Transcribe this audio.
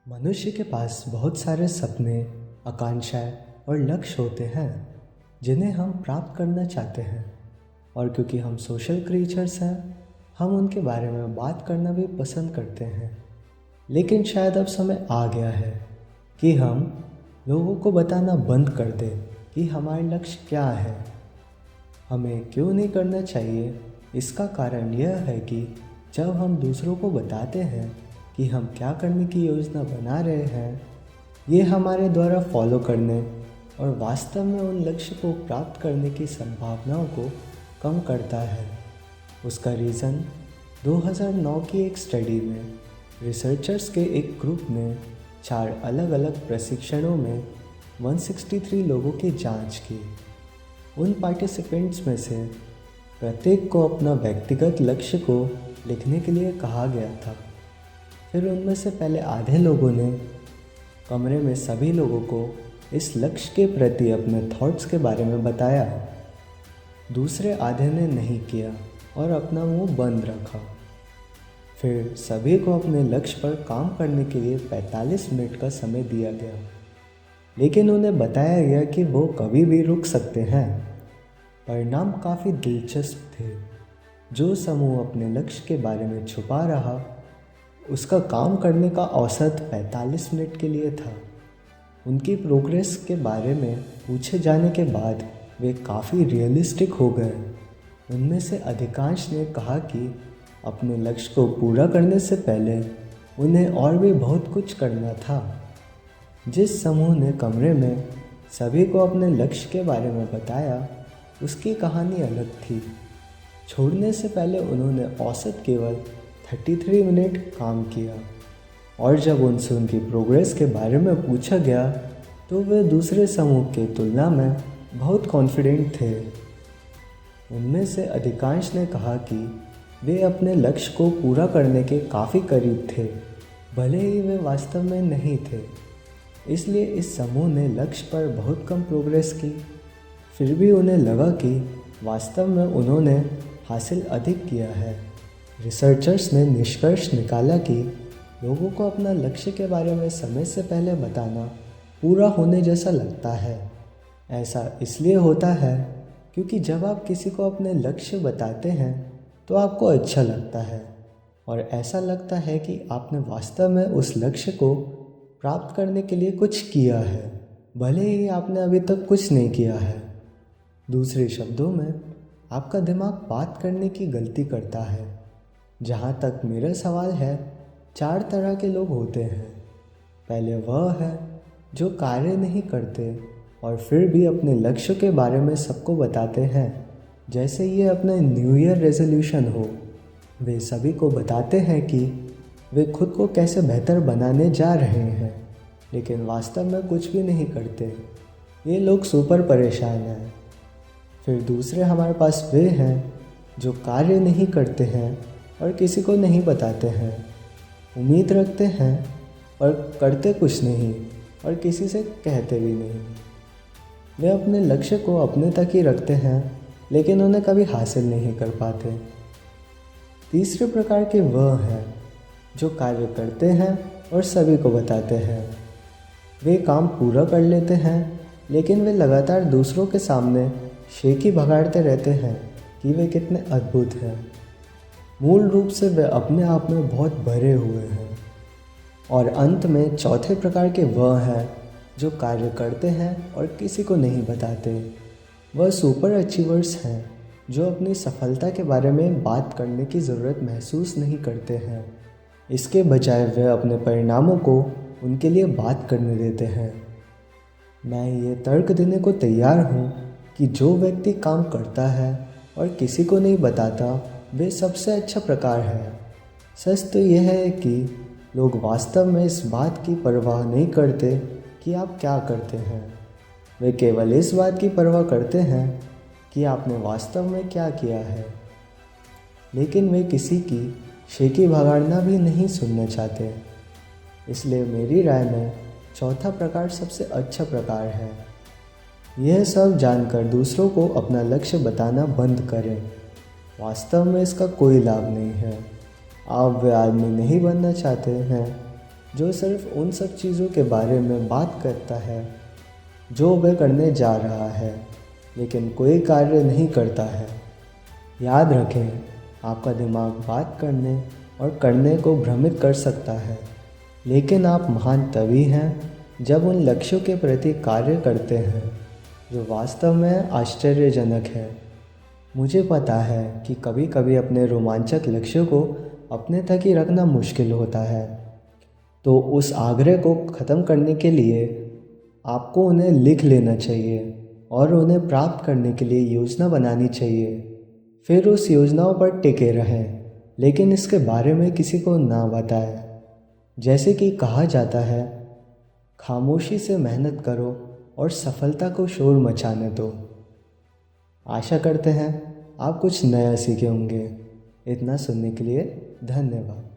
मनुष्य के पास बहुत सारे सपने, आकांक्षाएं और लक्ष्य होते हैं जिन्हें हम प्राप्त करना चाहते हैं। और क्योंकि हम सोशल क्रीचर्स हैं, हम उनके बारे में बात करना भी पसंद करते हैं। लेकिन शायद अब समय आ गया है कि हम लोगों को बताना बंद कर दें कि हमारे लक्ष्य क्या है। हमें क्यों नहीं करना चाहिए, इसका कारण यह है कि जब हम दूसरों को बताते हैं कि हम क्या करने की योजना बना रहे हैं, ये हमारे द्वारा फॉलो करने और वास्तव में उन लक्ष्य को प्राप्त करने की संभावनाओं को कम करता है। उसका रीज़न 2009 की एक स्टडी में रिसर्चर्स के एक ग्रुप ने 4 अलग अलग प्रशिक्षणों में 163 लोगों की जांच की। उन पार्टिसिपेंट्स में से प्रत्येक को अपना व्यक्तिगत लक्ष्य को लिखने के लिए कहा गया था। फिर उनमें से पहले आधे लोगों ने कमरे में सभी लोगों को इस लक्ष्य के प्रति अपने थॉट्स के बारे में बताया। दूसरे आधे ने नहीं किया और अपना मुंह बंद रखा। फिर सभी को अपने लक्ष्य पर काम करने के लिए 45 मिनट का समय दिया गया, लेकिन उन्हें बताया गया कि वो कभी भी रुक सकते हैं। परिणाम काफ़ी दिलचस्प थे। जो समूह अपने लक्ष्य के बारे में छुपा रहा, उसका काम करने का औसत 45 मिनट के लिए था। उनकी प्रोग्रेस के बारे में पूछे जाने के बाद वे काफ़ी रियलिस्टिक हो गए। उनमें से अधिकांश ने कहा कि अपने लक्ष्य को पूरा करने से पहले उन्हें और भी बहुत कुछ करना था। जिस समूह ने कमरे में सभी को अपने लक्ष्य के बारे में बताया, उसकी कहानी अलग थी। छोड़ने से पहले उन्होंने औसत केवल 33 मिनट काम किया, और जब उनसे उनकी प्रोग्रेस के बारे में पूछा गया तो वे दूसरे समूह की तुलना में बहुत कॉन्फिडेंट थे। उनमें से अधिकांश ने कहा कि वे अपने लक्ष्य को पूरा करने के काफ़ी करीब थे, भले ही वे वास्तव में नहीं थे। इसलिए इस समूह ने लक्ष्य पर बहुत कम प्रोग्रेस की। फिर भी उन्हें लगा कि वास्तव में उन्होंने हासिल अधिक किया है। रिसर्चर्स ने निष्कर्ष निकाला कि लोगों को अपना लक्ष्य के बारे में समय से पहले बताना पूरा होने जैसा लगता है। ऐसा इसलिए होता है क्योंकि जब आप किसी को अपने लक्ष्य बताते हैं तो आपको अच्छा लगता है और ऐसा लगता है कि आपने वास्तव में उस लक्ष्य को प्राप्त करने के लिए कुछ किया है, भले ही आपने अभी तक कुछ नहीं किया है। दूसरे शब्दों में, आपका दिमाग बात करने की गलती करता है। जहाँ तक मेरा सवाल है, 4 तरह के लोग होते हैं। पहले वह है जो कार्य नहीं करते और फिर भी अपने लक्ष्य के बारे में सबको बताते हैं, जैसे ये अपना न्यू ईयर रेजोल्यूशन हो। वे सभी को बताते हैं कि वे खुद को कैसे बेहतर बनाने जा रहे हैं, लेकिन वास्तव में कुछ भी नहीं करते। ये लोग सुपर परेशान हैं। फिर दूसरे हमारे पास वे हैं जो कार्य नहीं करते हैं और किसी को नहीं बताते हैं, उम्मीद रखते हैं और करते कुछ नहीं और किसी से कहते भी नहीं। वे अपने लक्ष्य को अपने तक ही रखते हैं, लेकिन उन्हें कभी हासिल नहीं कर पाते। तीसरे प्रकार के वह हैं जो कार्य करते हैं और सभी को बताते हैं। वे काम पूरा कर लेते हैं, लेकिन वे लगातार दूसरों के सामने शेखी भगाड़ते रहते हैं कि वे कितने अद्भुत हैं। मूल रूप से वे अपने आप में बहुत भरे हुए हैं। और अंत में चौथे प्रकार के वह हैं जो कार्य करते हैं और किसी को नहीं बताते। वह सुपर अचीवर्स हैं जो अपनी सफलता के बारे में बात करने की ज़रूरत महसूस नहीं करते हैं। इसके बजाय वे अपने परिणामों को उनके लिए बात करने देते हैं। मैं ये तर्क देने को तैयार हूँ कि जो व्यक्ति काम करता है और किसी को नहीं बताता, वे सबसे अच्छा प्रकार है। सच तो यह है कि लोग वास्तव में इस बात की परवाह नहीं करते कि आप क्या करते हैं। वे केवल इस बात की परवाह करते हैं कि आपने वास्तव में क्या किया है, लेकिन वे किसी की शेखी भगाड़ना भी नहीं सुनना चाहते। इसलिए मेरी राय में चौथा प्रकार सबसे अच्छा प्रकार है। यह सब जानकर दूसरों को अपना लक्ष्य बताना बंद करें। वास्तव में इसका कोई लाभ नहीं है। आप वे आदमी नहीं बनना चाहते हैं जो सिर्फ उन सब चीज़ों के बारे में बात करता है जो वह करने जा रहा है, लेकिन कोई कार्य नहीं करता है। याद रखें, आपका दिमाग बात करने और करने को भ्रमित कर सकता है, लेकिन आप महान तभी हैं जब उन लक्ष्यों के प्रति कार्य करते हैं जो वास्तव में आश्चर्यजनक है। मुझे पता है कि कभी कभी अपने रोमांचक लक्ष्यों को अपने तक ही रखना मुश्किल होता है, तो उस आग्रह को ख़त्म करने के लिए आपको उन्हें लिख लेना चाहिए और उन्हें प्राप्त करने के लिए योजना बनानी चाहिए। फिर उस योजनाओं पर टिके रहें, लेकिन इसके बारे में किसी को ना बताएं। जैसे कि कहा जाता है, खामोशी से मेहनत करो और सफलता को शोर मचाने दो। आशा करते हैं आप कुछ नया सीखे होंगे। इतना सुनने के लिए धन्यवाद।